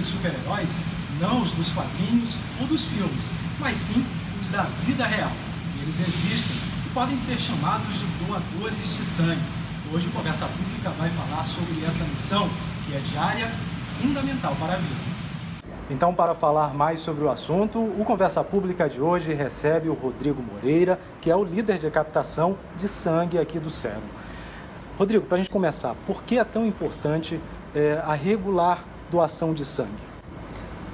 super-heróis, não os dos quadrinhos ou dos filmes, mas sim os da vida real. Eles existem e podem ser chamados de doadores de sangue. Hoje o Conversa Pública vai falar sobre essa missão, que é diária e fundamental para a vida. Então, para falar mais sobre o assunto, o Conversa Pública de hoje recebe o Rodrigo Moreira, que é o líder de captação de sangue aqui do Serum. Rodrigo, para a gente começar, por que é tão importante a regular doação de sangue?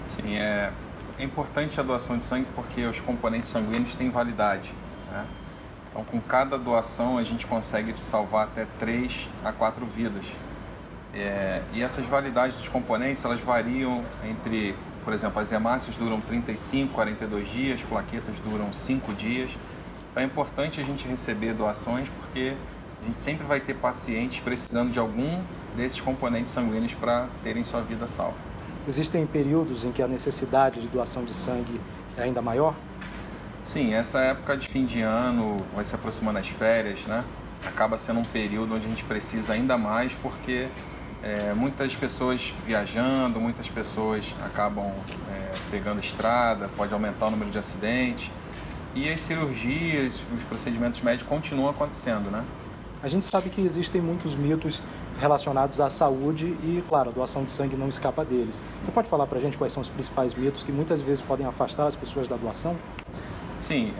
Sim, é importante a doação de sangue porque os componentes sanguíneos têm validade, né? Então, com cada doação, a gente consegue salvar até 3 a 4 vidas. E essas validades dos componentes, elas variam entre, por exemplo, as hemácias duram 35, 42 dias, plaquetas duram 5 dias. Então, é importante a gente receber doações porque a gente sempre vai ter pacientes precisando de algum desses componentes sanguíneos para terem sua vida salva. Existem períodos em que a necessidade de doação de sangue é ainda maior? Sim, essa época de fim de ano, vai se aproximando as férias, né? Acaba sendo um período onde a gente precisa ainda mais porque muitas pessoas viajando, muitas pessoas acabam pegando estrada, pode aumentar o número de acidentes e as cirurgias, os procedimentos médicos continuam acontecendo, né? A gente sabe que existem muitos mitos relacionados à saúde e, claro, a doação de sangue não escapa deles. Você pode falar para a gente quais são os principais mitos que muitas vezes podem afastar as pessoas da doação? Sim,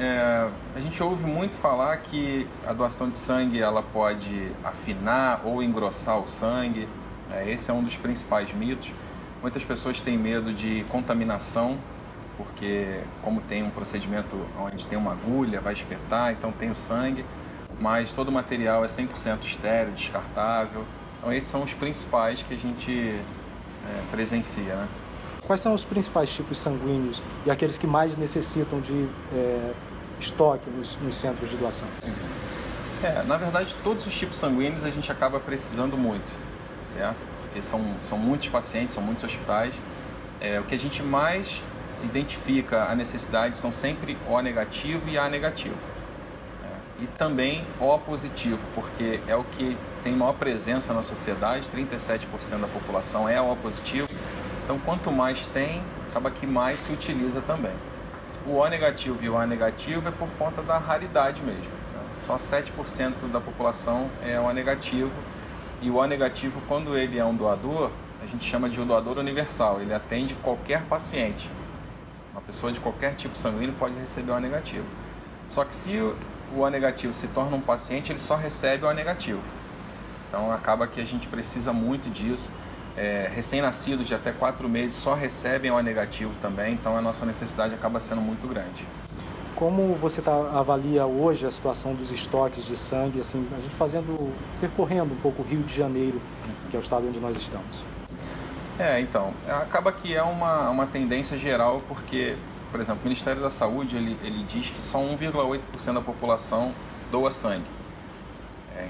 a gente ouve muito falar que a doação de sangue ela pode afinar ou engrossar o sangue. Esse é um dos principais mitos. Muitas pessoas têm medo de contaminação, porque como tem um procedimento onde tem uma agulha, vai espetar, então tem o sangue, mas todo o material é 100% estéril, descartável. Então esses são os principais que a gente presencia, né? Quais são os principais tipos sanguíneos e aqueles que mais necessitam de estoque nos centros de doação? Na verdade, todos os tipos sanguíneos a gente acaba precisando muito, certo? Porque são muitos pacientes, são muitos hospitais. O que a gente mais identifica a necessidade são sempre O negativo e A negativo. E também O positivo, porque é o que tem maior presença na sociedade, 37% da população é O positivo. Então, quanto mais tem, acaba que mais se utiliza também. O O negativo e o A negativo é por conta da raridade mesmo, né? Só 7% da população é O negativo. E o O negativo, quando ele é um doador, a gente chama de um doador universal. Ele atende qualquer paciente. Uma pessoa de qualquer tipo sanguíneo pode receber o O negativo. Só que se o O negativo se torna um paciente, ele só recebe o O negativo. Então, acaba que a gente precisa muito disso. Recém-nascidos de até 4 meses só recebem O negativo também, então a nossa necessidade acaba sendo muito grande. Como você avalia hoje a situação dos estoques de sangue, assim, a gente percorrendo um pouco o Rio de Janeiro, que é o estado onde nós estamos? Então, acaba que é uma tendência geral, porque, por exemplo, o Ministério da Saúde, ele diz que só 1,8% da população doa sangue.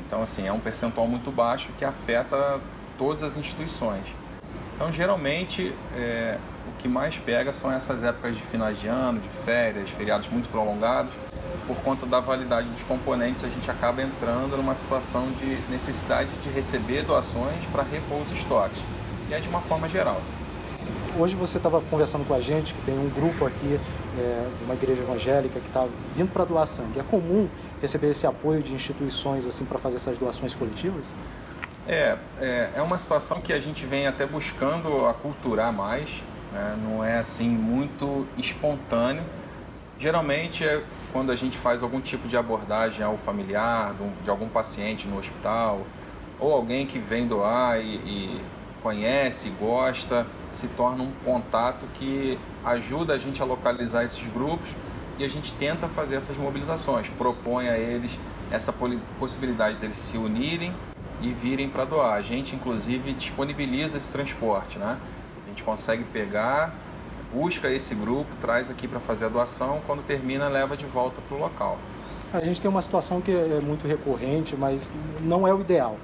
Então, assim, é um percentual muito baixo que afeta todas as instituições. Então, geralmente, o que mais pega são essas épocas de finais de ano, de férias, feriados muito prolongados. Por conta da validade dos componentes, a gente acaba entrando numa situação de necessidade de receber doações para repor os estoques. E é de uma forma geral. Hoje você estava conversando com a gente, que tem um grupo aqui de uma igreja evangélica que está vindo para doar sangue. É comum receber esse apoio de instituições assim para fazer essas doações coletivas? É uma situação que a gente vem até buscando aculturar mais, né? Não é assim muito espontâneo. Geralmente é quando a gente faz algum tipo de abordagem ao familiar de algum paciente no hospital, ou alguém que vem doar e conhece, gosta, se torna um contato que ajuda a gente a localizar esses grupos e a gente tenta fazer essas mobilizações, propõe a eles essa possibilidade deles se unirem e virem para doar. A gente, inclusive, disponibiliza esse transporte, né? A gente consegue pegar, busca esse grupo, traz aqui para fazer a doação, quando termina, leva de volta para o local. A gente tem uma situação que é muito recorrente, mas não é o ideal,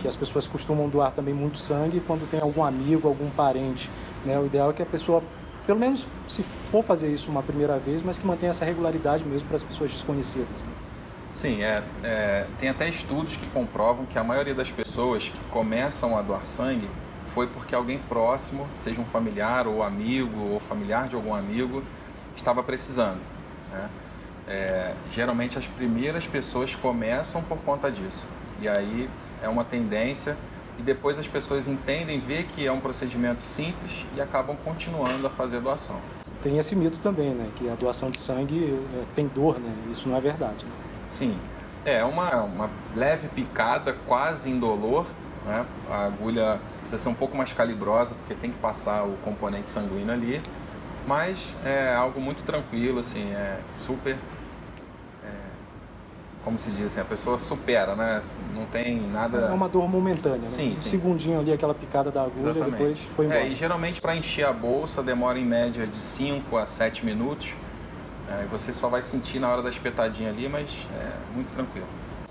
que as pessoas costumam doar também muito sangue quando tem algum amigo, algum parente, né? O ideal é que a pessoa, pelo menos se for fazer isso uma primeira vez, mas que mantenha essa regularidade mesmo para as pessoas desconhecidas. Sim, tem até estudos que comprovam que a maioria das pessoas que começam a doar sangue foi porque alguém próximo, seja um familiar ou amigo, ou familiar de algum amigo, estava precisando, né? Geralmente as primeiras pessoas começam por conta disso, e aí é uma tendência, e depois as pessoas entendem, vê que é um procedimento simples e acabam continuando a fazer a doação. Tem esse mito também, né, que a doação de sangue tem dor, né? Isso não é verdade, né? Sim, é uma leve picada, quase indolor, né? A agulha precisa ser um pouco mais calibrosa, porque tem que passar o componente sanguíneo ali, mas é algo muito tranquilo, assim, super, como se diz assim, a pessoa supera, né? Não tem nada... É uma dor momentânea, sim, né? Um sim. segundinho ali, aquela picada da agulha, exatamente. Depois foi embora. E geralmente para encher a bolsa demora em média de 5 a 7 minutos, você só vai sentir na hora da espetadinha ali, mas é muito tranquilo.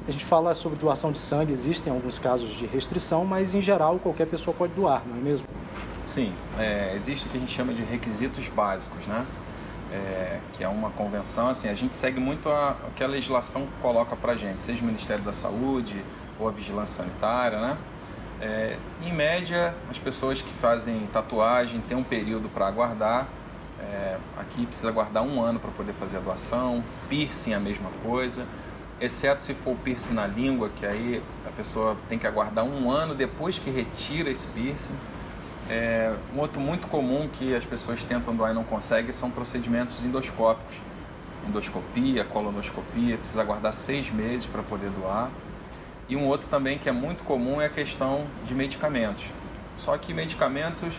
A gente fala sobre doação de sangue, existem alguns casos de restrição, mas em geral qualquer pessoa pode doar, não é mesmo? Sim, existe o que a gente chama de requisitos básicos, né? Que é uma convenção, assim, a gente segue muito o que a legislação coloca pra gente, seja o Ministério da Saúde ou a Vigilância Sanitária, né? Em média, as pessoas que fazem tatuagem têm um período para aguardar. Aqui precisa aguardar 1 ano para poder fazer a doação, piercing a mesma coisa, exceto se for piercing na língua, que aí a pessoa tem que aguardar 1 ano depois que retira esse piercing. Um outro muito comum que as pessoas tentam doar e não conseguem são procedimentos endoscópicos. Endoscopia, colonoscopia, precisa aguardar 6 meses para poder doar. E um outro também que é muito comum é a questão de medicamentos. Só que medicamentos,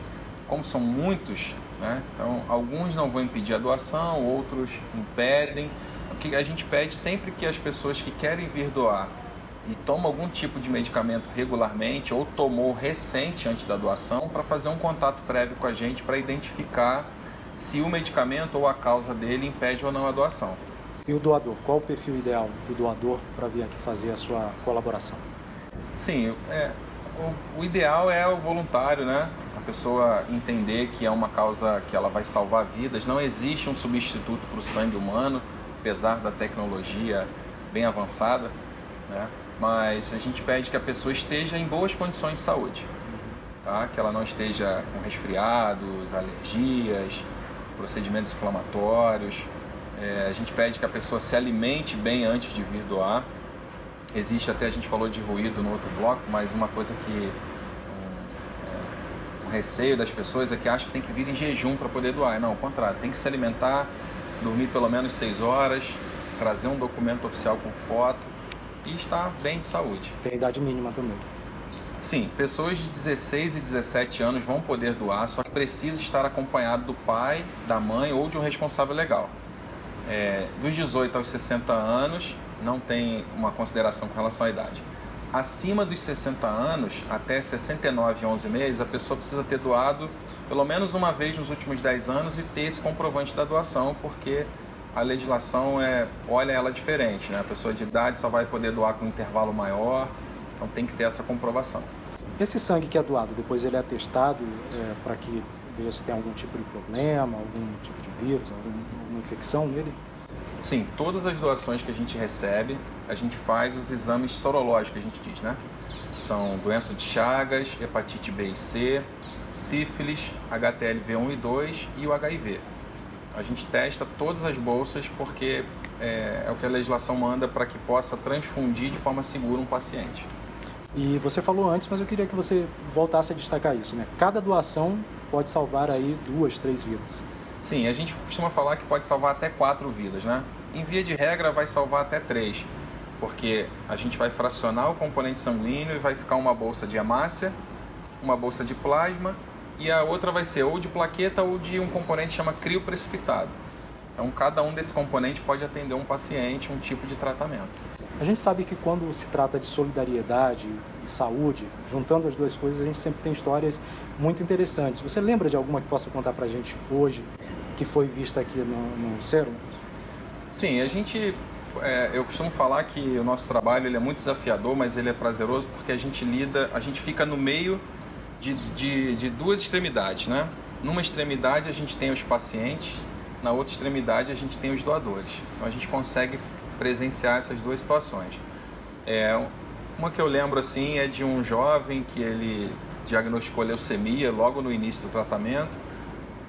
como são muitos, né? Então alguns não vão impedir a doação, outros impedem. O que a gente pede sempre que as pessoas que querem vir doar e tomam algum tipo de medicamento regularmente ou tomou recente antes da doação, para fazer um contato prévio com a gente para identificar se o medicamento ou a causa dele impede ou não a doação. E o doador? Qual o perfil ideal do doador para vir aqui fazer a sua colaboração? Sim, o ideal é o voluntário, né? A pessoa entender que é uma causa que ela vai salvar vidas. Não existe um substituto para o sangue humano, apesar da tecnologia bem avançada, né? Mas a gente pede que a pessoa esteja em boas condições de saúde, tá? Que ela não esteja com resfriados, alergias, procedimentos inflamatórios. A gente pede que a pessoa se alimente bem antes de vir doar. Existe até, a gente falou de ruído no outro bloco, mas uma coisa que um receio das pessoas é que acham que tem que vir em jejum para poder doar. Não, ao contrário, tem que se alimentar, dormir pelo menos 6 horas, trazer um documento oficial com foto e estar bem de saúde. Tem idade mínima também? Sim, pessoas de 16 e 17 anos vão poder doar, só que precisa estar acompanhado do pai, da mãe ou de um responsável legal. Dos 18 aos 60 anos, não tem uma consideração com relação à idade. Acima dos 60 anos, até 69 e 11 meses, a pessoa precisa ter doado pelo menos uma vez nos últimos 10 anos e ter esse comprovante da doação, porque a legislação olha ela diferente, né? A pessoa de idade só vai poder doar com um intervalo maior, então tem que ter essa comprovação. Esse sangue que é doado, depois ele é testado para que veja se tem algum tipo de problema, algum tipo de vírus, alguma infecção nele? Sim, todas as doações que a gente recebe, a gente faz os exames sorológicos, que a gente diz, né? São doença de Chagas, hepatite B e C, sífilis, HTLV1 e 2 e o HIV. A gente testa todas as bolsas porque é o que a legislação manda para que possa transfundir de forma segura um paciente. E você falou antes, mas eu queria que você voltasse a destacar isso, né? Cada doação pode salvar aí 2, 3 vidas. Sim, a gente costuma falar que pode salvar até 4 vidas, né? Em via de regra vai salvar até 3, porque a gente vai fracionar o componente sanguíneo e vai ficar uma bolsa de hemácia, uma bolsa de plasma e a outra vai ser ou de plaqueta ou de um componente que chama crioprecipitado. Então cada um desses componentes pode atender um paciente, um tipo de tratamento. A gente sabe que quando se trata de solidariedade e saúde, juntando as duas coisas, a gente sempre tem histórias muito interessantes. Você lembra de alguma que possa contar pra gente hoje, que foi vista aqui no Serum? Sim, eu costumo falar que o nosso trabalho ele é muito desafiador, mas ele é prazeroso porque a gente fica no meio de duas extremidades, né? Numa extremidade a gente tem os pacientes, na outra extremidade a gente tem os doadores. Então a gente consegue presenciar essas duas situações. Uma que eu lembro assim é de um jovem que ele diagnosticou leucemia logo no início do tratamento,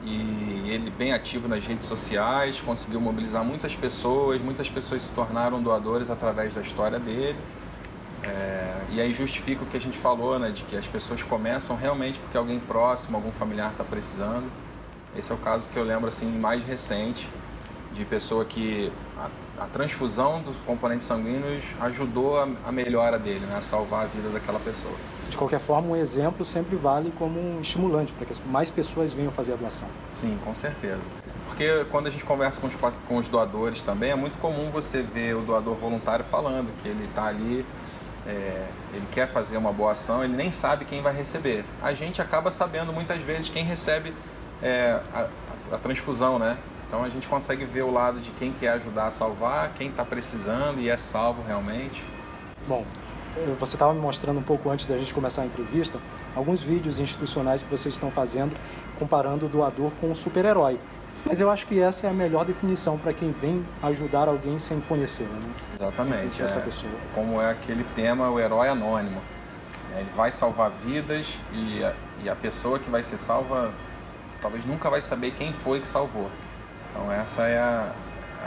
e ele bem ativo nas redes sociais, conseguiu mobilizar muitas pessoas se tornaram doadores através da história dele. E aí justifica o que a gente falou, né, de que as pessoas começam realmente porque alguém próximo, algum familiar está precisando. Esse é o caso que eu lembro assim mais recente, de pessoa que a transfusão dos componentes sanguíneos ajudou a melhora dele, né, a salvar a vida daquela pessoa. De qualquer forma, um exemplo sempre vale como um estimulante para que mais pessoas venham fazer a doação. Sim, com certeza. Porque quando a gente conversa com os doadores também, é muito comum você ver o doador voluntário falando que ele está ali, ele quer fazer uma boa ação, ele nem sabe quem vai receber. A gente acaba sabendo muitas vezes quem recebe a transfusão, né? Então a gente consegue ver o lado de quem quer ajudar a salvar, quem está precisando e é salvo realmente. Bom, você estava me mostrando um pouco antes da gente começar a entrevista alguns vídeos institucionais que vocês estão fazendo comparando o doador com um super-herói. Mas eu acho que essa é a melhor definição para quem vem ajudar alguém sem conhecer, né? Exatamente. Essa pessoa. Como é aquele tema, o herói anônimo. Ele vai salvar vidas e a pessoa que vai ser salva talvez nunca vai saber quem foi que salvou. Então essa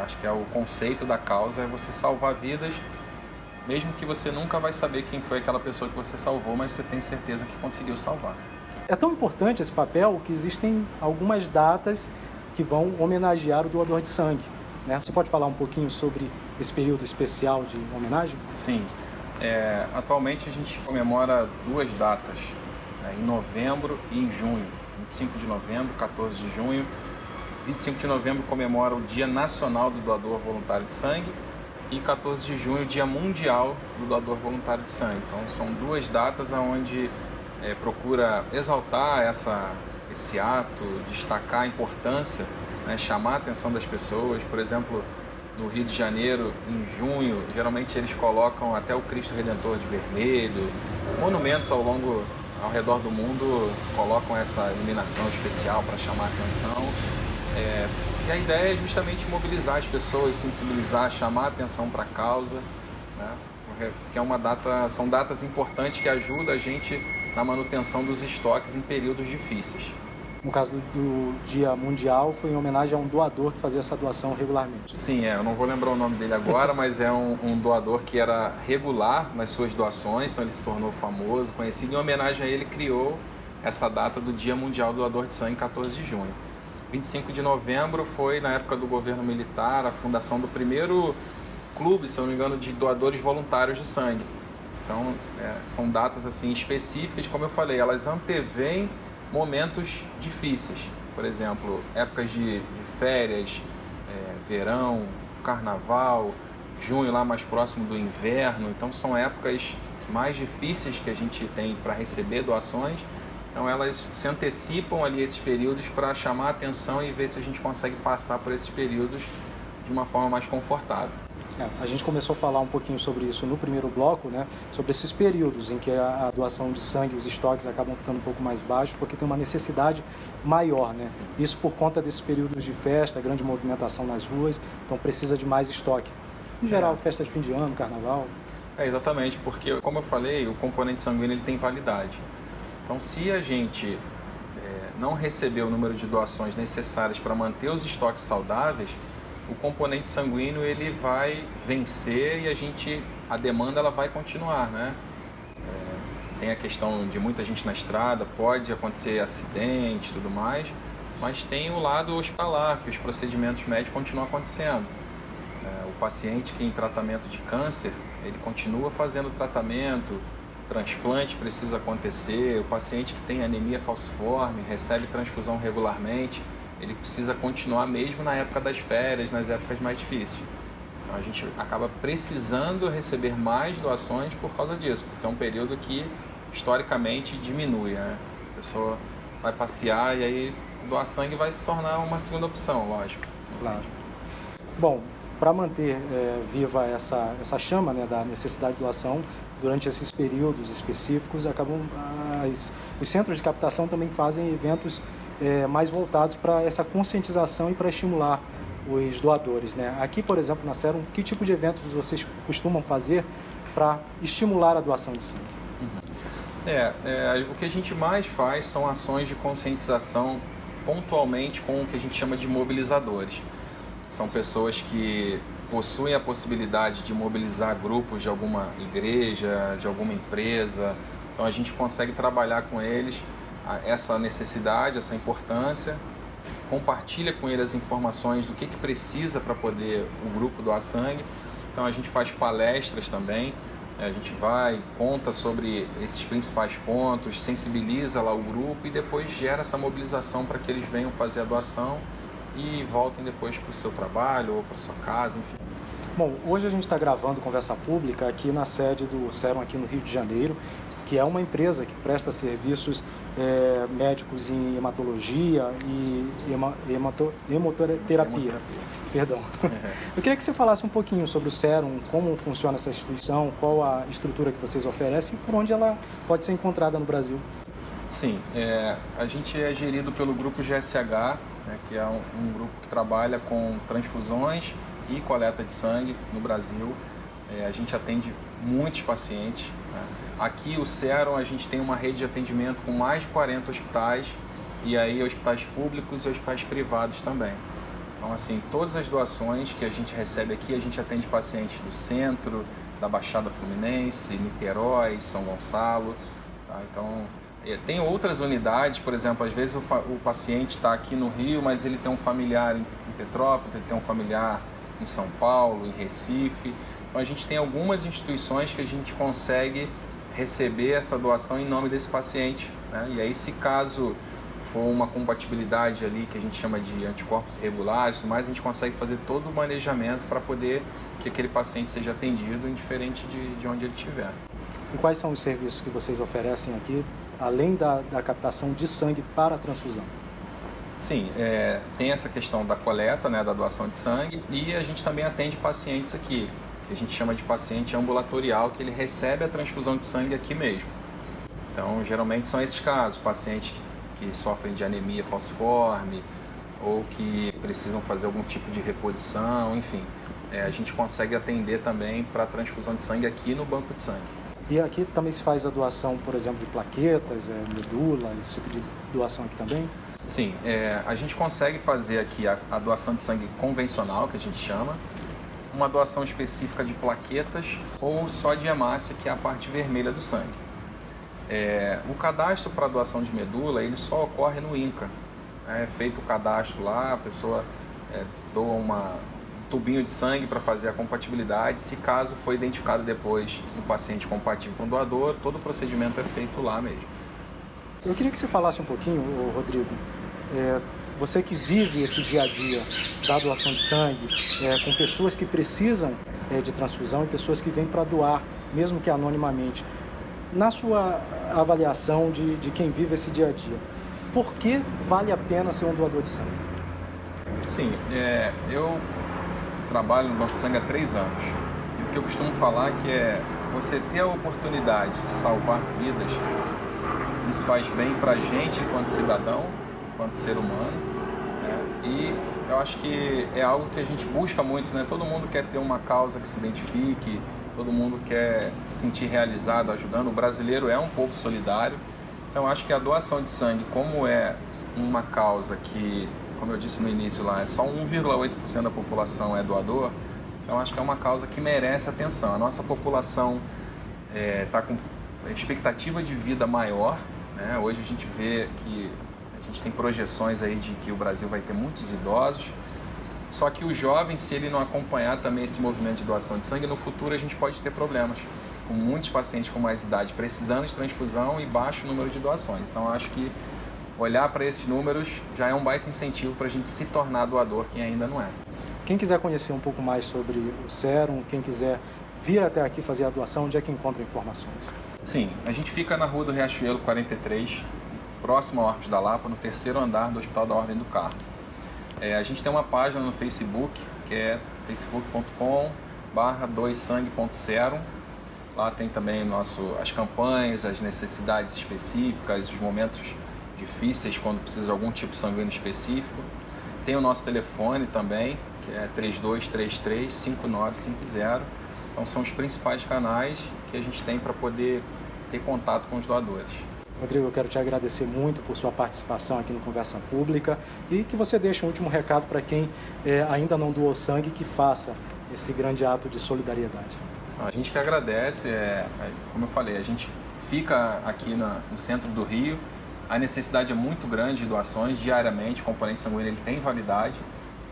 acho que é o conceito da causa, é você salvar vidas, mesmo que você nunca vai saber quem foi aquela pessoa que você salvou, mas você tem certeza que conseguiu salvar. É tão importante esse papel que existem algumas datas que vão homenagear o doador de sangue, né? Você pode falar um pouquinho sobre esse período especial de homenagem? Sim. Atualmente a gente comemora duas datas, né, em novembro e em junho. 25 de novembro, 14 de junho. 25 de novembro comemora o Dia Nacional do Doador Voluntário de Sangue e 14 de junho, o Dia Mundial do Doador Voluntário de Sangue. Então são duas datas onde procura exaltar esse ato, destacar a importância, né, chamar a atenção das pessoas. Por exemplo, no Rio de Janeiro, em junho, geralmente eles colocam até o Cristo Redentor de vermelho, monumentos ao redor do mundo colocam essa iluminação especial para chamar a atenção. E a ideia é justamente mobilizar as pessoas, sensibilizar, chamar a atenção para a causa, né? Porque são datas importantes que ajudam a gente na manutenção dos estoques em períodos difíceis. No caso do Dia Mundial, foi em homenagem a um doador que fazia essa doação regularmente. Sim, eu não vou lembrar o nome dele agora, mas é um doador que era regular nas suas doações, então ele se tornou famoso, conhecido. Em homenagem a ele, criou essa data do Dia Mundial do Doador de Sangue, 14 de junho. 25 de novembro foi, na época do governo militar, a fundação do primeiro clube, se eu não me engano, de doadores voluntários de sangue. Então, são datas assim específicas, como eu falei, elas antevêm momentos difíceis. Por exemplo, épocas de férias, verão, carnaval, junho lá mais próximo do inverno. Então, são épocas mais difíceis que a gente tem para receber doações. Então elas se antecipam ali esses períodos para chamar a atenção e ver se a gente consegue passar por esses períodos de uma forma mais confortável. A gente começou a falar um pouquinho sobre isso no primeiro bloco, né? Sobre esses períodos em que a doação de sangue, os estoques acabam ficando um pouco mais baixos, porque tem uma necessidade maior, né? Isso por conta desses períodos de festa, grande movimentação nas ruas, então precisa de mais estoque. Em geral, festa de fim de ano, carnaval. Exatamente, porque, como eu falei, o componente sanguíneo ele tem validade. Então, se a gente não receber o número de doações necessárias para manter os estoques saudáveis, o componente sanguíneo ele vai vencer e a demanda ela vai continuar, né? Tem a questão de muita gente na estrada, pode acontecer acidente e tudo mais, mas tem o lado hospitalar, que os procedimentos médicos continuam acontecendo. O paciente que em tratamento de câncer, ele continua fazendo tratamento, transplante precisa acontecer, o paciente que tem anemia falciforme, recebe transfusão regularmente, ele precisa continuar mesmo na época das férias, nas épocas mais difíceis. Então a gente acaba precisando receber mais doações por causa disso, porque é um período que historicamente diminui, né? A pessoa vai passear e aí doar sangue vai se tornar uma segunda opção, lógico. Claro. Bom, para manter viva essa chama, né, da necessidade de doação, durante esses períodos específicos, os centros de captação também fazem eventos mais voltados para essa conscientização e para estimular os doadores, né? Aqui, por exemplo, na Serum, que tipo de eventos vocês costumam fazer para estimular a doação de sangue? O que a gente mais faz são ações de conscientização pontualmente com o que a gente chama de mobilizadores. São pessoas que possuem a possibilidade de mobilizar grupos de alguma igreja, de alguma empresa. Então a gente consegue trabalhar com eles essa necessidade, essa importância, compartilha com eles as informações do que precisa para poder o grupo doar sangue. Então a gente faz palestras também, a gente vai, conta sobre esses principais pontos, sensibiliza lá o grupo e depois gera essa mobilização para que eles venham fazer a doação e voltem depois para o seu trabalho ou para sua casa, enfim. Bom, hoje a gente está gravando Conversa Pública aqui na sede do Serum aqui no Rio de Janeiro, que é uma empresa que presta serviços médicos em hematologia e hemoterapia. Perdão. Eu queria que você falasse um pouquinho sobre o Serum, como funciona essa instituição, qual a estrutura que vocês oferecem e por onde ela pode ser encontrada no Brasil. Sim, a gente é gerido pelo grupo GSH, né, que é um grupo que trabalha com transfusões e coleta de sangue no Brasil. A gente atende muitos pacientes, né? Aqui o Serum, a gente tem uma rede de atendimento com mais de 40 hospitais e aí hospitais públicos e hospitais privados também. Então, assim, todas as doações que a gente recebe aqui, a gente atende pacientes do centro, da Baixada Fluminense, Niterói, São Gonçalo, tá? Então, tem outras unidades, por exemplo, às vezes o paciente está aqui no Rio, mas ele tem um familiar em Petrópolis, ele tem um familiar em São Paulo, em Recife. Então a gente tem algumas instituições que a gente consegue receber essa doação em nome desse paciente, né? E aí, se caso for uma compatibilidade ali que a gente chama de anticorpos regulares, mas a gente consegue fazer todo o manejamento para poder que aquele paciente seja atendido indiferente de onde ele estiver. E quais são os serviços que vocês oferecem aqui, além da captação de sangue para a transfusão? Sim, tem essa questão da coleta, né, da doação de sangue, e a gente também atende pacientes aqui, que a gente chama de paciente ambulatorial, que ele recebe a transfusão de sangue aqui mesmo. Então, geralmente são esses casos, pacientes que sofrem de anemia falciforme ou que precisam fazer algum tipo de reposição, enfim. A gente consegue atender também para a transfusão de sangue aqui no banco de sangue. E aqui também se faz a doação, por exemplo, de plaquetas, medula, esse tipo de doação aqui também? Sim, a gente consegue fazer aqui a doação de sangue convencional, que a gente chama, uma doação específica de plaquetas ou só de hemácia, que é a parte vermelha do sangue. O cadastro para doação de medula, ele só ocorre no INCA. É feito o cadastro lá, a pessoa doa um tubinho de sangue para fazer a compatibilidade. Se caso for identificado depois um paciente compatível com o doador, todo o procedimento é feito lá mesmo. Eu queria que você falasse um pouquinho, Rodrigo, você que vive esse dia a dia da doação de sangue, com pessoas que precisam de transfusão e pessoas que vêm para doar, mesmo que anonimamente. Na sua avaliação de quem vive esse dia a dia, por que vale a pena ser um doador de sangue? Sim, eu trabalho no Banco de Sangue há 3 anos. E o que eu costumo falar que você ter a oportunidade de salvar vidas, isso faz bem para a gente enquanto cidadão, enquanto ser humano, né? E eu acho que é algo que a gente busca muito, né? Todo mundo quer ter uma causa que se identifique, todo mundo quer se sentir realizado ajudando. O brasileiro é um povo solidário, então acho que a doação de sangue, como é uma causa que, como eu disse no início lá, só 1,8% da população é doador, então acho que é uma causa que merece atenção. A nossa população está com expectativa de vida maior, né? Hoje a gente vê que a gente tem projeções aí de que o Brasil vai ter muitos idosos. Só que o jovem, se ele não acompanhar também esse movimento de doação de sangue, no futuro a gente pode ter problemas, com muitos pacientes com mais idade precisando de transfusão e baixo número de doações. Então acho que olhar para esses números já é um baita incentivo para a gente se tornar doador, quem ainda não é. Quem quiser conhecer um pouco mais sobre o Serum, quem quiser vir até aqui fazer a doação, onde é que encontra informações? Sim, a gente fica na Rua do Riachuelo 43, próximo ao Arcos da Lapa, no 3º andar do Hospital da Ordem do Carmo. A gente tem uma página no Facebook, que é facebook.com/doesangue.serum. Lá tem também as campanhas, as necessidades específicas, os momentos difíceis quando precisa de algum tipo sanguíneo específico. Tem o nosso telefone também, que é 3233-5950. Então são os principais canais que a gente tem para poder ter contato com os doadores. Rodrigo, eu quero te agradecer muito por sua participação aqui no Conversa Pública e que você deixe um último recado para quem ainda não doou sangue, que faça esse grande ato de solidariedade. A gente que agradece, como eu falei, a gente fica aqui no centro do Rio, a necessidade é muito grande de doações diariamente, o componente sanguíneo ele tem validade,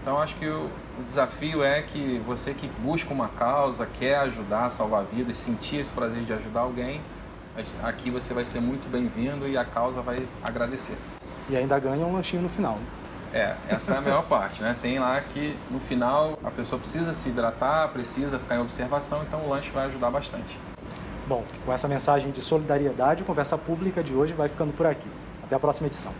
então acho que o desafio é que você que busca uma causa, quer ajudar, salvar vidas, sentir esse prazer de ajudar alguém, aqui você vai ser muito bem-vindo e a causa vai agradecer. E ainda ganha um lanchinho no final. Essa é a melhor parte, né? Tem lá que no final a pessoa precisa se hidratar, precisa ficar em observação, então o lanche vai ajudar bastante. Bom, com essa mensagem de solidariedade, a Conversa Pública de hoje vai ficando por aqui. Até a próxima edição.